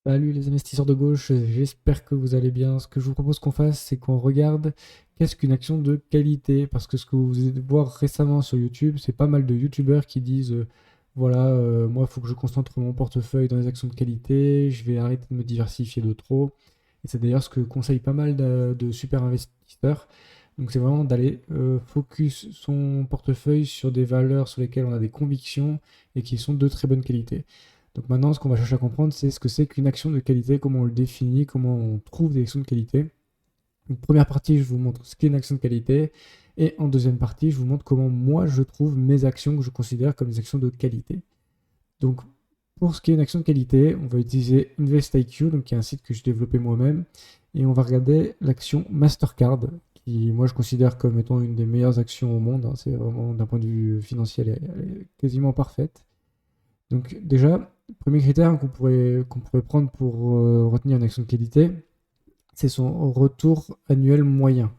Salut les investisseurs de gauche, j'espère que vous allez bien. Ce que je vous propose qu'on fasse, c'est qu'on regarde qu'est-ce qu'une action de qualité. Parce que ce que vous allez voir récemment sur YouTube, c'est pas mal de YouTubeurs qui disent voilà, moi il faut que je concentre mon portefeuille dans les actions de qualité, je vais arrêter de me diversifier de trop. Et c'est d'ailleurs ce que conseillent pas mal de super investisseurs. Donc c'est vraiment d'aller focus son portefeuille sur des valeurs sur lesquelles on a des convictions et qui sont de très bonne qualité. Donc maintenant, ce qu'on va chercher à comprendre, c'est ce que c'est qu'une action de qualité, comment on le définit, comment on trouve des actions de qualité. Donc, première partie, je vous montre ce qu'est une action de qualité. Et en deuxième partie, je vous montre comment moi je trouve mes actions que je considère comme des actions de qualité. Donc pour ce qui est une action de qualité, on va utiliser InvestIQ, donc qui est un site que j'ai développé moi-même. Et on va regarder l'action Mastercard, qui moi je considère comme étant une des meilleures actions au monde, hein. C'est vraiment d'un point de vue financier, elle est quasiment parfaite. Donc déjà, le premier critère qu'on pourrait prendre pour retenir une action de qualité, c'est son retour annuel moyen.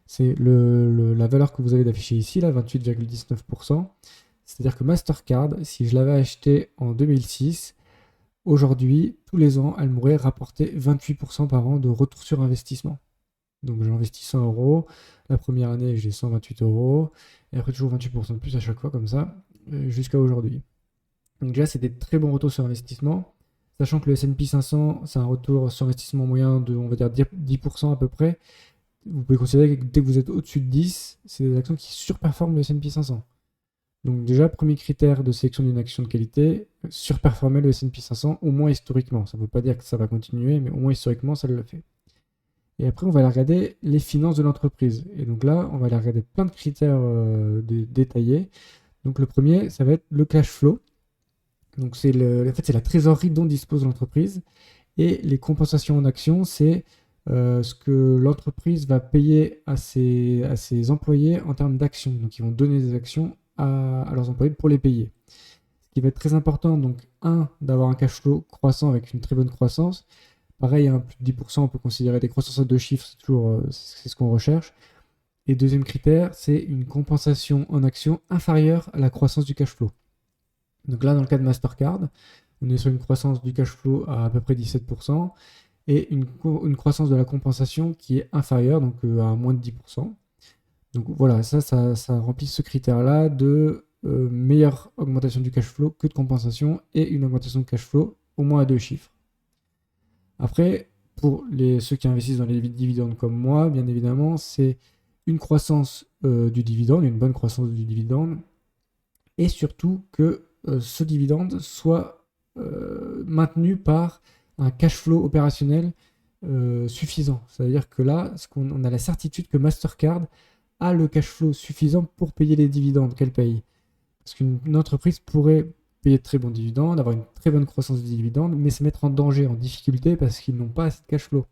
C'est la valeur que vous avez d'afficher ici, là, 28,19%. C'est-à-dire que Mastercard, si je l'avais acheté en 2006, aujourd'hui, tous les ans, elle m'aurait rapporté 28% par an de retour sur investissement. Donc j'ai investi 100 euros, la première année j'ai 128 euros, et après toujours 28% de plus à chaque fois comme ça, jusqu'à aujourd'hui. Donc déjà, c'est des très bons retours sur investissement, sachant que le S&P 500, c'est un retour sur investissement moyen de, on va dire, 10% à peu près. Vous pouvez considérer que dès que vous êtes au-dessus de 10, c'est des actions qui surperforment le S&P 500. Donc déjà, premier critère de sélection d'une action de qualité, surperformer le S&P 500, au moins historiquement. Ça ne veut pas dire que ça va continuer, mais au moins historiquement, ça le fait. Et après, on va aller regarder les finances de l'entreprise. Et donc là, on va aller regarder plein de critères détaillés. Donc le premier, ça va être le cash flow. Donc en fait, c'est la trésorerie dont dispose l'entreprise. Et les compensations en actions, c'est ce que l'entreprise va payer à ses employés en termes d'actions. Donc ils vont donner des actions à leurs employés pour les payer. Ce qui va être très important, donc d'avoir un cash flow croissant avec une très bonne croissance. Pareil, hein, plus de 10%, on peut considérer des croissances à deux chiffres, c'est ce qu'on recherche. Et deuxième critère, c'est une compensation en actions inférieure à la croissance du cash flow. Donc là, dans le cas de Mastercard, on est sur une croissance du cash flow à peu près 17% et une croissance de la compensation qui est inférieure, donc à moins de 10%. Donc voilà, ça remplit ce critère-là de meilleure augmentation du cash flow que de compensation et une augmentation de cash flow au moins à deux chiffres. Après, pour ceux qui investissent dans les dividendes comme moi, bien évidemment, c'est une croissance du dividende, une bonne croissance du dividende, et surtout que ce dividende soit maintenu par un cash flow opérationnel suffisant. C'est-à-dire que là, on a la certitude que Mastercard a le cash flow suffisant pour payer les dividendes qu'elle paye. Parce qu'une entreprise pourrait payer de très bons dividendes, avoir une très bonne croissance des dividendes, mais se mettre en danger, en difficulté, parce qu'ils n'ont pas assez de cash flow.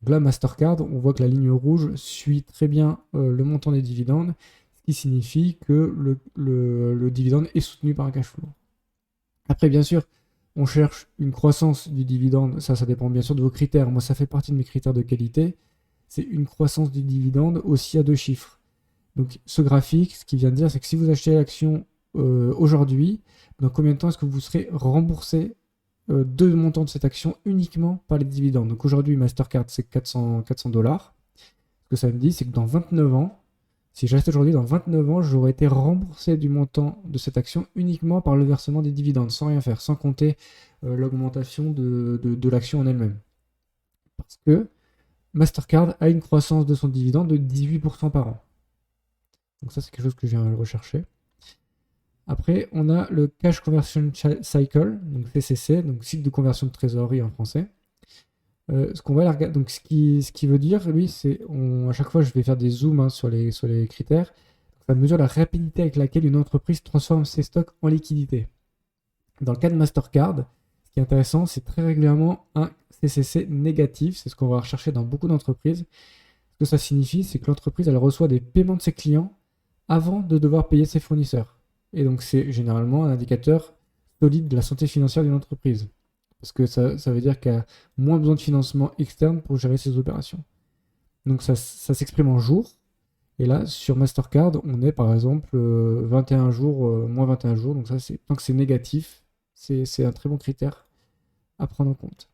Donc là, Mastercard, on voit que la ligne rouge suit très bien le montant des dividendes, ce qui signifie que le dividende est soutenu par un cash flow. Après, bien sûr, on cherche une croissance du dividende, ça dépend bien sûr de vos critères. Moi, ça fait partie de mes critères de qualité. C'est une croissance du dividende aussi à deux chiffres. Donc ce graphique, ce qu'il vient de dire, c'est que si vous achetez l'action aujourd'hui, dans combien de temps est-ce que vous serez remboursé de montant de cette action uniquement par les dividendes. Donc aujourd'hui, Mastercard, c'est 400 dollars. Ce que ça me dit, c'est que dans 29 ans, si j'achète aujourd'hui, dans 29 ans, j'aurais été remboursé du montant de cette action uniquement par le versement des dividendes, sans rien faire, sans compter l'augmentation de l'action en elle-même. Parce que Mastercard a une croissance de son dividende de 18% par an. Donc ça, c'est quelque chose que je viens rechercher. Après, on a le Cash Conversion Cycle, donc CCC, donc cycle de conversion de trésorerie en français. Ce qu'on va regarder, donc ce qui veut dire, lui, c'est à chaque fois, je vais faire des zooms hein, sur les critères. Ça mesure la rapidité avec laquelle une entreprise transforme ses stocks en liquidité. Dans le cas de Mastercard, ce qui est intéressant, c'est très régulièrement un CCC négatif. C'est ce qu'on va rechercher dans beaucoup d'entreprises. Ce que ça signifie, c'est que l'entreprise, elle reçoit des paiements de ses clients avant de devoir payer ses fournisseurs. Et donc, c'est généralement un indicateur solide de la santé financière d'une entreprise. Parce que ça veut dire qu'elle a moins besoin de financement externe pour gérer ses opérations. Donc, ça s'exprime en jours. Et là, sur Mastercard, on est par exemple 21 jours, moins 21 jours. Donc, ça, tant que c'est négatif, c'est un très bon critère à prendre en compte.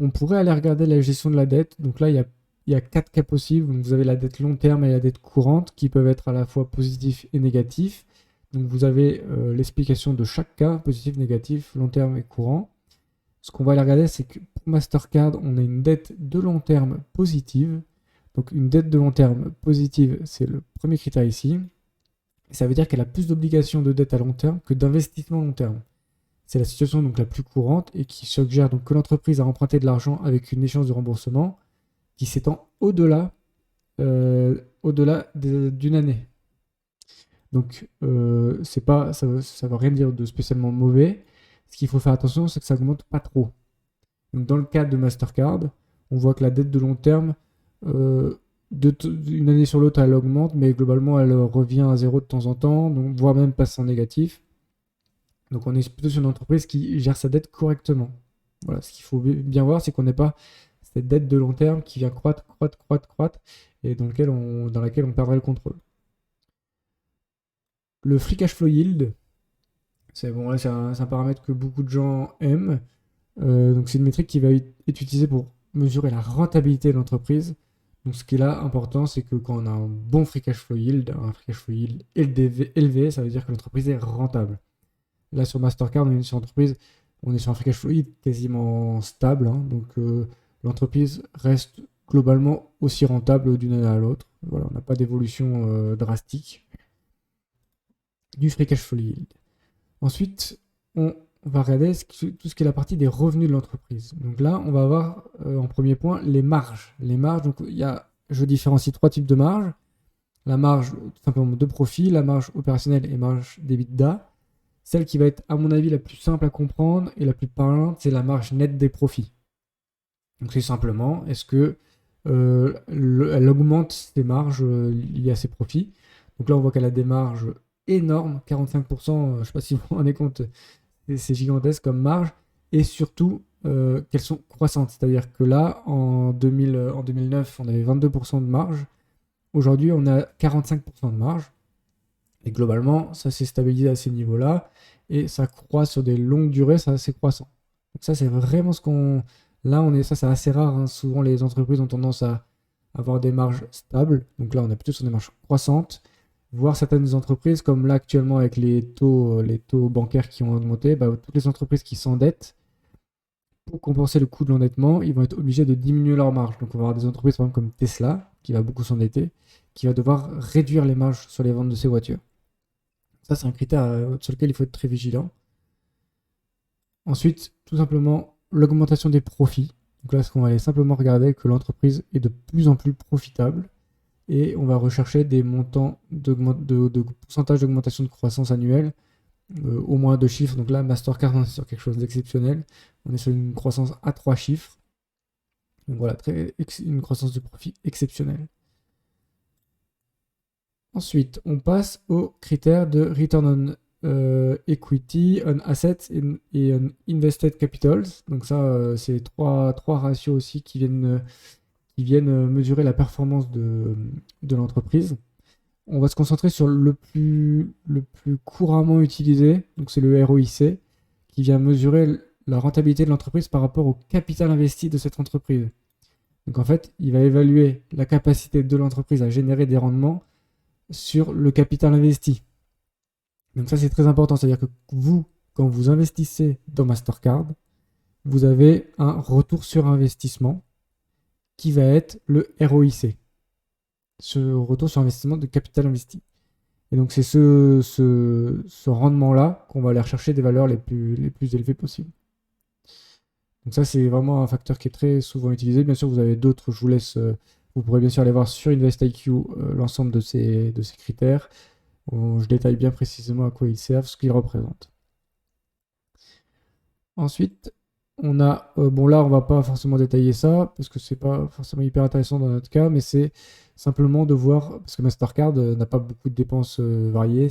on pourrait aller regarder la gestion de la dette. Donc là, il y a 4 cas possibles. Donc vous avez la dette long terme et la dette courante qui peuvent être à la fois positifs et négatifs. Donc vous avez l'explication de chaque cas, positif, négatif, long terme et courant. Ce qu'on va aller regarder, c'est que pour Mastercard, on a une dette de long terme positive. Donc une dette de long terme positive, c'est le premier critère ici. Et ça veut dire qu'elle a plus d'obligations de dette à long terme que d'investissement long terme. C'est la situation donc la plus courante et qui suggère donc que l'entreprise a emprunté de l'argent avec une échéance de remboursement qui s'étend au-delà d'une année. Donc c'est pas, ça veut rien dire de spécialement mauvais. Ce qu'il faut faire attention, c'est que ça augmente pas trop. Donc dans le cas de Mastercard, on voit que la dette de long terme, d'une année sur l'autre, elle augmente, mais globalement, elle revient à zéro de temps en temps, donc, voire même passe en négatif. Donc on est plutôt sur une entreprise qui gère sa dette correctement. Voilà, ce qu'il faut bien voir, c'est qu'on n'est pas cette dette de long terme qui vient croître, et dans laquelle on perdrait le contrôle. Le free cash flow yield, c'est bon, là, c'est un paramètre que beaucoup de gens aiment. Donc c'est une métrique qui va être utilisée pour mesurer la rentabilité de l'entreprise. Donc ce qui est là important, c'est que quand on a un bon free cash flow yield, un free cash flow yield élevé, ça veut dire que l'entreprise est rentable. Là sur Mastercard, on est sur entreprise, on est sur un free cash flow yield quasiment stable, hein. Donc l'entreprise reste globalement aussi rentable d'une année à l'autre. Voilà, on n'a pas d'évolution drastique du free cash flow yield. Ensuite, on va regarder tout ce qui est la partie des revenus de l'entreprise. Donc là, on va avoir en premier point les marges. Les marges, donc je différencie 3 types de marges. La marge tout simplement de profit, la marge opérationnelle et marge d'EBITDA. Celle qui va être, à mon avis, la plus simple à comprendre et la plus parlante, c'est la marge nette des profits. Donc c'est simplement, est-ce que elle augmente ses marges liées à ses profits. Donc là, on voit qu'elle a des marges énormes, 45%, je ne sais pas si vous vous rendez compte, c'est gigantesque comme marge, et surtout qu'elles sont croissantes. C'est-à-dire que là, en 2009, on avait 22% de marge. Aujourd'hui, on a 45% de marge. Et globalement, ça s'est stabilisé à ces niveaux-là. Et ça croît sur des longues durées, ça c'est croissant. Donc ça, c'est vraiment ce qu'on... Là, ça c'est assez rare, hein. Souvent, les entreprises ont tendance à avoir des marges stables. Donc là, on est plutôt sur des marges croissantes. Voir certaines entreprises, comme là actuellement avec les taux bancaires qui ont augmenté, toutes les entreprises qui s'endettent, pour compenser le coût de l'endettement, ils vont être obligés de diminuer leurs marges. Donc on va avoir des entreprises par exemple comme Tesla, qui va beaucoup s'endetter, qui va devoir réduire les marges sur les ventes de ses voitures. Ça, c'est un critère sur lequel il faut être très vigilant. Ensuite, tout simplement, l'augmentation des profits. Donc là, ce qu'on va aller simplement regarder, que l'entreprise est de plus en plus profitable. Et on va rechercher des montants de pourcentage d'augmentation de croissance annuelle, au moins 2 chiffres. Donc là, Mastercard, on est sur quelque chose d'exceptionnel. On est sur une croissance à 3 chiffres. Donc voilà, une croissance de profit exceptionnelle. Ensuite, on passe aux critères de Return on Equity, on Assets et on Invested Capitals. Donc ça, c'est trois ratios aussi qui viennent mesurer la performance de l'entreprise. On va se concentrer sur le plus couramment utilisé, donc c'est le ROIC, qui vient mesurer la rentabilité de l'entreprise par rapport au capital investi de cette entreprise. Donc en fait, il va évaluer la capacité de l'entreprise à générer des rendements sur le capital investi. Donc ça, c'est très important, c'est-à-dire que vous, quand vous investissez dans Mastercard, vous avez un retour sur investissement qui va être le ROIC, ce retour sur investissement de capital investi. Et donc c'est ce rendement-là qu'on va aller rechercher des valeurs les plus élevées possibles. Donc ça, c'est vraiment un facteur qui est très souvent utilisé. Bien sûr, vous avez d'autres, je vous laisse, vous pourrez bien sûr aller voir sur InvestIQ l'ensemble de ces critères. Je détaille bien précisément à quoi ils servent, ce qu'ils représentent. Ensuite, on a, bon là, on va pas forcément détailler ça, parce que c'est pas forcément hyper intéressant dans notre cas, mais c'est simplement de voir, parce que Mastercard n'a pas beaucoup de dépenses variées.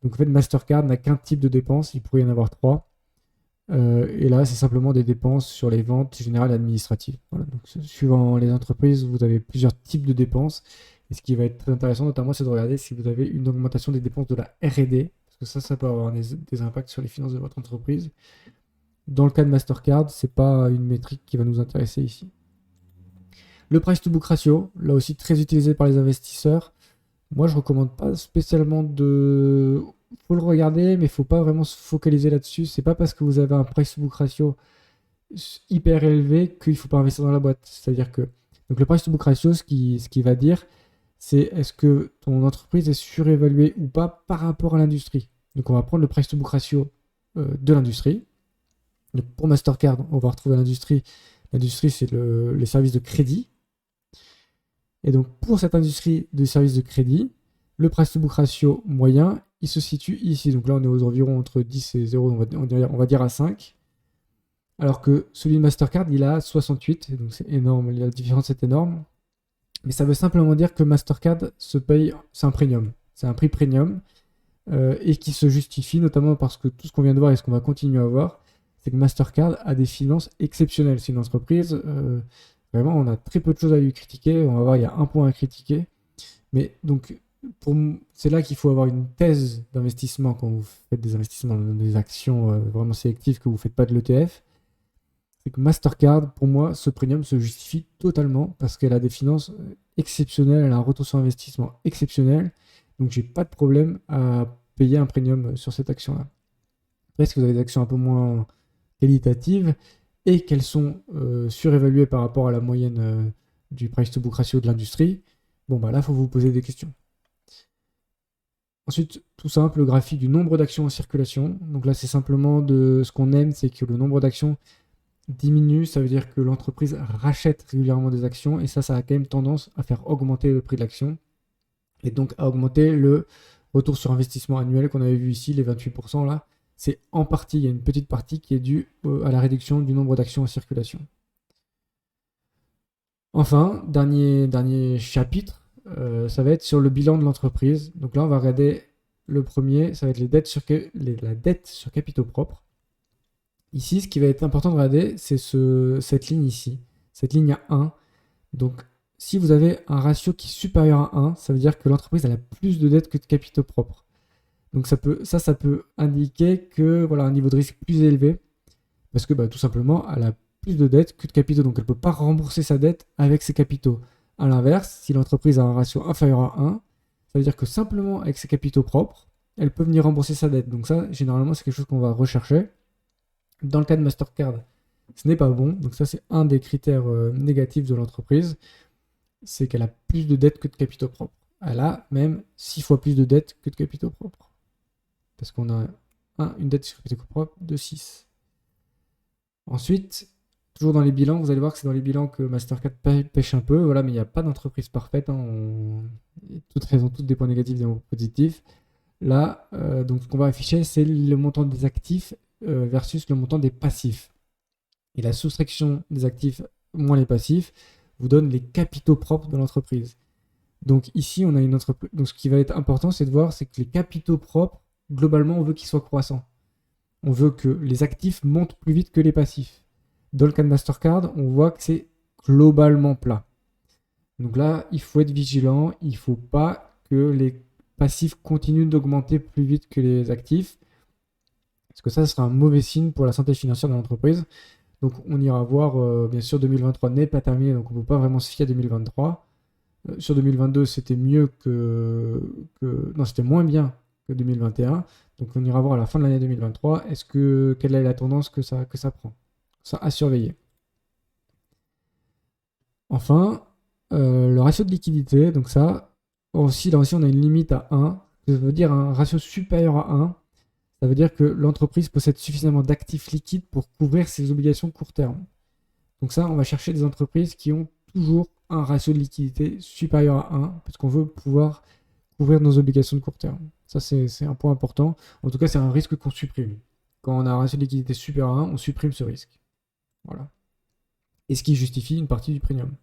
Donc en fait, Mastercard n'a qu'un type de dépenses, il pourrait y en avoir 3. Et là, c'est simplement des dépenses sur les ventes générales et administratives. Voilà. Donc, suivant les entreprises, vous avez plusieurs types de dépenses. Et ce qui va être très intéressant, notamment, c'est de regarder si vous avez une augmentation des dépenses de la R&D, parce que ça peut avoir des impacts sur les finances de votre entreprise. Dans le cas de Mastercard, c'est pas une métrique qui va nous intéresser ici. Le price to book ratio, là aussi très utilisé par les investisseurs. Moi, je recommande pas spécialement de. Faut le regarder, mais faut pas vraiment se focaliser là-dessus. C'est pas parce que vous avez un price to book ratio hyper élevé qu'il faut pas investir dans la boîte. C'est-à-dire que donc le price to book ratio, ce qui va dire, c'est est-ce que ton entreprise est surévaluée ou pas par rapport à l'industrie. Donc on va prendre le price to book ratio de l'industrie. Donc pour Mastercard, on va retrouver l'industrie. L'industrie, c'est les services de crédit. Et donc pour cette industrie de services de crédit, le price to book ratio moyen, il se situe ici. Donc là, on est aux environs entre 10 et 0, on va dire à 5. Alors que celui de Mastercard, il a 68, donc c'est énorme, la différence est énorme. Mais ça veut simplement dire que Mastercard se paye, c'est un premium, c'est un prix premium, et qui se justifie notamment parce que tout ce qu'on vient de voir et ce qu'on va continuer à voir, c'est que Mastercard a des finances exceptionnelles. C'est une entreprise, vraiment, on a très peu de choses à lui critiquer. On va voir, il y a un point à critiquer. Mais donc, c'est là qu'il faut avoir une thèse d'investissement quand vous faites des investissements dans des actions vraiment sélectives, que vous ne faites pas de l'ETF. C'est que Mastercard, pour moi, ce premium se justifie totalement parce qu'elle a des finances exceptionnelles, elle a un retour sur investissement exceptionnel. Donc, j'ai pas de problème à payer un premium sur cette action-là. Après, si vous avez des actions un peu moins qualitatives et qu'elles sont surévaluées par rapport à la moyenne du price to book ratio de l'industrie, bon, bah là, il faut vous poser des questions. Ensuite, tout simple, le graphique du nombre d'actions en circulation. Donc là, c'est simplement de ce qu'on aime, c'est que le nombre d'actions diminue, ça veut dire que l'entreprise rachète régulièrement des actions et ça a quand même tendance à faire augmenter le prix de l'action et donc à augmenter le retour sur investissement annuel qu'on avait vu ici, les 28% là. C'est en partie, il y a une petite partie qui est due à la réduction du nombre d'actions en circulation. Enfin, dernier chapitre, ça va être sur le bilan de l'entreprise. Donc là, on va regarder le premier, ça va être la dette sur capitaux propres. Ici, ce qui va être important de regarder, c'est cette ligne ici, cette ligne à 1. Donc, si vous avez un ratio qui est supérieur à 1, ça veut dire que l'entreprise elle a plus de dettes que de capitaux propres. Donc, ça peut indiquer que voilà, un niveau de risque plus élevé, parce que tout simplement, elle a plus de dettes que de capitaux, donc elle ne peut pas rembourser sa dette avec ses capitaux. A l'inverse, si l'entreprise a un ratio inférieur à 1, ça veut dire que simplement avec ses capitaux propres, elle peut venir rembourser sa dette. Donc ça, généralement, c'est quelque chose qu'on va rechercher. Dans le cas de Mastercard, ce n'est pas bon. Donc ça, c'est un des critères négatifs de l'entreprise. C'est qu'elle a plus de dettes que de capitaux propres. Elle a même 6 fois plus de dettes que de capitaux propres. Parce qu'on a une dette sur capitaux propres de 6. Ensuite, toujours dans les bilans, vous allez voir que c'est dans les bilans que Mastercard pêche un peu. Voilà, mais il n'y a pas d'entreprise parfaite. Toutes elles ont toutes des points négatifs et des points positifs. Là, donc ce qu'on va afficher, c'est le montant des actifs versus le montant des passifs. Et la soustraction des actifs moins les passifs vous donne les capitaux propres de l'entreprise. Donc ici, on a une entreprise. Donc ce qui va être important, c'est de voir, c'est que les capitaux propres, globalement, on veut qu'ils soient croissants. On veut que les actifs montent plus vite que les passifs. Dans le cas de Mastercard, on voit que c'est globalement plat. Donc là, il faut être vigilant. Il ne faut pas que les passifs continuent d'augmenter plus vite que les actifs. Parce que ça sera un mauvais signe pour la santé financière de l'entreprise. Donc on ira voir, bien sûr, 2023 n'est pas terminé, donc on ne peut pas vraiment se fier à 2023. Sur 2022, c'était mieux Non, c'était moins bien que 2021. Donc on ira voir à la fin de l'année 2023, quelle est la tendance que ça prend. Ça à surveiller. Enfin, le ratio de liquidité, donc ça, aussi, là aussi, on a une limite à 1. Ça veut dire un ratio supérieur à 1. Ça veut dire que l'entreprise possède suffisamment d'actifs liquides pour couvrir ses obligations court terme. Donc ça, on va chercher des entreprises qui ont toujours un ratio de liquidité supérieur à 1, parce qu'on veut pouvoir couvrir nos obligations de court terme. Ça, c'est un point important. En tout cas, c'est un risque qu'on supprime. Quand on a un ratio de liquidité supérieur à 1, on supprime ce risque. Voilà. Et ce qui justifie une partie du premium.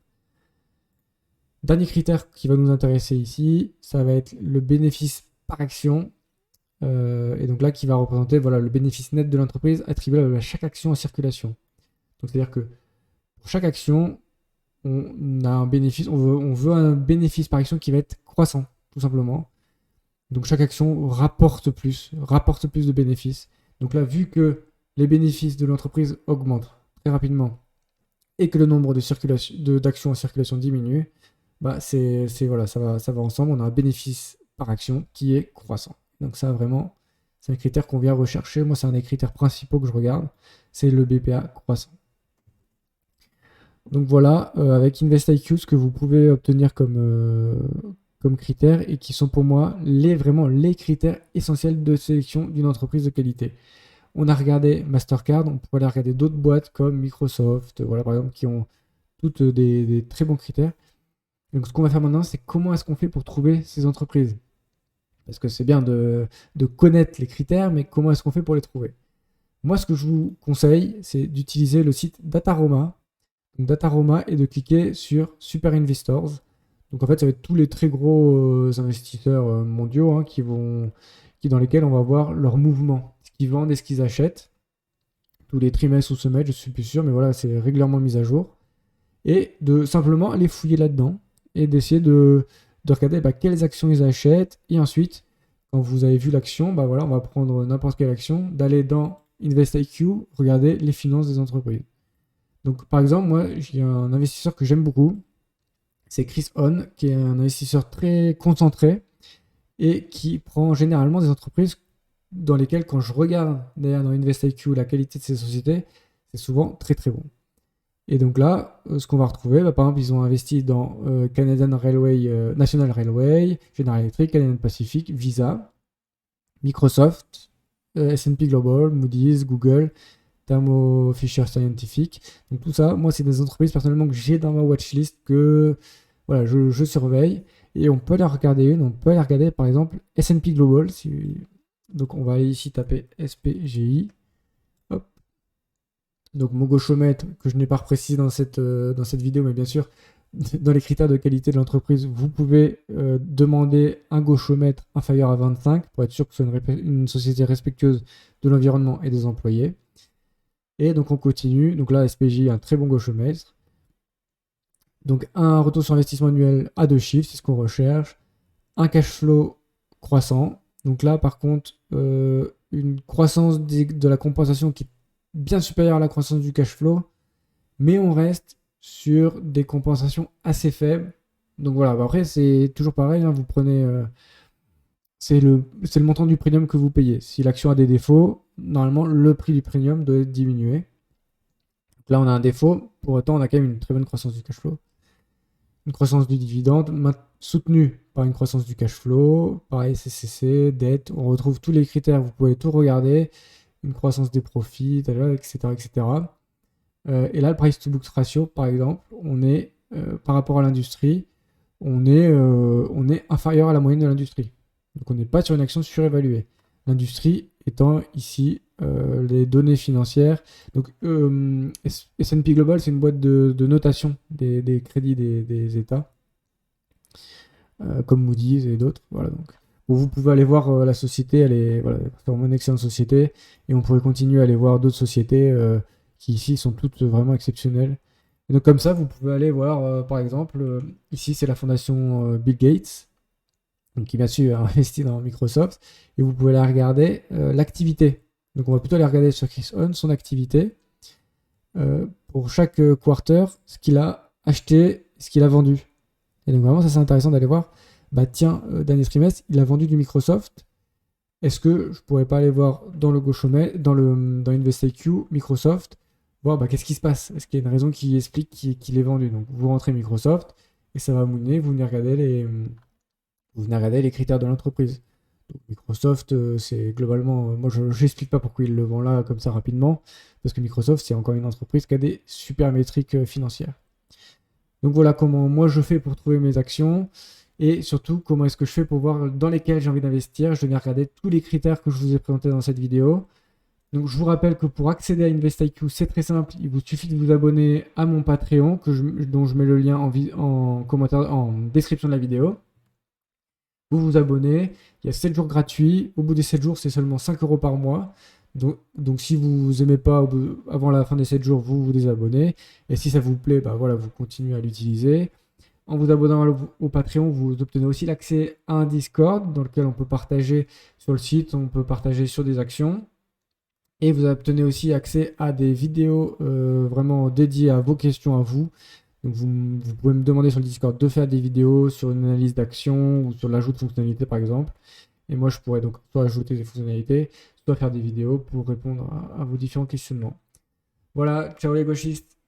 Dernier critère qui va nous intéresser ici, ça va être le bénéfice par action. Et donc là, qui va représenter le bénéfice net de l'entreprise attribuable à chaque action en circulation. Donc c'est-à-dire que pour chaque action, on a un bénéfice, on veut un bénéfice par action qui va être croissant, tout simplement. Donc chaque action rapporte plus de bénéfices. Donc là, vu que les bénéfices de l'entreprise augmentent très rapidement et que le nombre d'actions en circulation diminue, bah voilà, ça va ensemble. On a un bénéfice par action qui est croissant. Donc ça, vraiment, c'est un critère qu'on vient rechercher. Moi, c'est un des critères principaux que je regarde, c'est le BPA croissant. Donc voilà, avec InvestIQ, ce que vous pouvez obtenir comme critères et qui sont pour moi vraiment les critères essentiels de sélection d'une entreprise de qualité. On a regardé Mastercard, on pourrait aller regarder d'autres boîtes comme Microsoft, voilà par exemple, qui ont toutes des très bons critères. Donc ce qu'on va faire maintenant, c'est comment est-ce qu'on fait pour trouver ces entreprises. Parce que c'est bien de connaître les critères, mais comment est-ce qu'on fait pour les trouver? Moi, ce que je vous conseille, c'est d'utiliser le site Dataroma. Donc Dataroma et de cliquer sur Super Investors. Donc en fait, ça va être tous les très gros investisseurs mondiaux dans lesquels on va voir leurs mouvements, ce qu'ils vendent et ce qu'ils achètent. Tous les trimestres ou semaines, je suis plus sûr, mais voilà, c'est régulièrement mis à jour. Et de simplement aller fouiller là-dedans et d'essayer de regarder quelles actions ils achètent. Et ensuite, quand vous avez vu l'action, voilà, on va prendre n'importe quelle action, d'aller dans InvestIQ, regarder les finances des entreprises. Donc par exemple, moi, j'ai un investisseur que j'aime beaucoup, c'est Chris Hahn, qui est un investisseur très concentré et qui prend généralement des entreprises dans lesquelles, quand je regarde derrière dans InvestIQ la qualité de ces sociétés, c'est souvent très très bon. Et donc là, ce qu'on va retrouver, par exemple, ils ont investi dans Canadian Railway, National Railway, General Electric, Canadian Pacific, Visa, Microsoft, S&P Global, Moody's, Google, Thermo Fisher Scientific. Donc tout ça, moi, c'est des entreprises personnellement que j'ai dans ma watchlist que voilà, je surveille. Et on peut aller regarder on peut aller regarder par exemple S&P Global. Donc on va aller ici taper SPGI. Hop. Donc mon gauchomètre, que je n'ai pas précisé dans cette vidéo, mais bien sûr, dans les critères de qualité de l'entreprise, vous pouvez demander un gauchomètre inférieur à 25 pour être sûr que ce soit une société respectueuse de l'environnement et des employés. Et donc on continue. Donc là, SPJ, un très bon gauchomètre. Donc un retour sur investissement annuel à 2 chiffres, c'est ce qu'on recherche. Un cash flow croissant. Donc là, par contre, une croissance de la compensation qui est bien supérieure à la croissance du cash flow. Mais on reste sur des compensations assez faibles. Donc voilà, après c'est toujours pareil, hein, vous prenez... c'est le montant du premium que vous payez. Si l'action a des défauts, normalement le prix du premium doit être diminué. Donc là on a un défaut, pour autant on a quand même une très bonne croissance du cash flow. Une croissance du dividende soutenue par une croissance du cash flow, pareil CCC, dette, on retrouve tous les critères, vous pouvez tout regarder, une croissance des profits, etc. etc. Et là le price to book ratio par exemple, on est par rapport à l'industrie, on est inférieur à la moyenne de l'industrie. Donc on n'est pas sur une action surévaluée. L'industrie étant ici les données financières. Donc S&P Global, c'est une boîte de notation des crédits des États, comme Moody's et d'autres. Voilà, donc. Bon, vous pouvez aller voir la société, elle est vraiment une excellente société. Et on pourrait continuer à aller voir d'autres sociétés qui ici sont toutes vraiment exceptionnelles. Et donc comme ça, vous pouvez aller voir, par exemple, ici c'est la fondation Bill Gates, donc qui bien sûr a investi dans Microsoft, et vous pouvez aller regarder l'activité. Donc on va plutôt aller regarder sur Chris Hahn son activité pour chaque quarter, ce qu'il a acheté, ce qu'il a vendu. Et donc vraiment ça c'est intéressant d'aller voir, dernier trimestre, il a vendu du Microsoft. Est-ce que je pourrais pas aller voir dans le gauchomètre, dans InvestIQ, Microsoft, voir qu'est-ce qui se passe? Est-ce qu'il y a une raison qui explique qu'il est vendu? Donc vous rentrez Microsoft et ça va mouiner, vous venez regarder les critères de l'entreprise. Donc Microsoft, c'est globalement, moi je n'explique pas pourquoi il le vend là comme ça rapidement, parce que Microsoft c'est encore une entreprise qui a des super métriques financières. Donc voilà comment moi je fais pour trouver mes actions. Et surtout, comment est-ce que je fais pour voir dans lesquels j'ai envie d'investir? Je vais regarder tous les critères que je vous ai présentés dans cette vidéo. Donc je vous rappelle que pour accéder à InvestIQ, c'est très simple. Il vous suffit de vous abonner à mon Patreon, dont je mets le lien en commentaire, en description de la vidéo. Vous vous abonnez, il y a 7 jours gratuits. Au bout des 7 jours, c'est seulement 5 € par mois. Donc si vous n'aimez pas avant la fin des 7 jours, vous vous désabonnez. Et si ça vous plaît, vous continuez à l'utiliser. En vous abonnant au Patreon, vous obtenez aussi l'accès à un Discord dans lequel on peut partager sur le site, on peut partager sur des actions. Et vous obtenez aussi accès à des vidéos vraiment dédiées à vos questions à vous. Donc vous pouvez me demander sur le Discord de faire des vidéos sur une analyse d'action ou sur l'ajout de fonctionnalités par exemple. Et moi je pourrais donc soit ajouter des fonctionnalités, soit faire des vidéos pour répondre à vos différents questionnements. Voilà, ciao les gauchistes!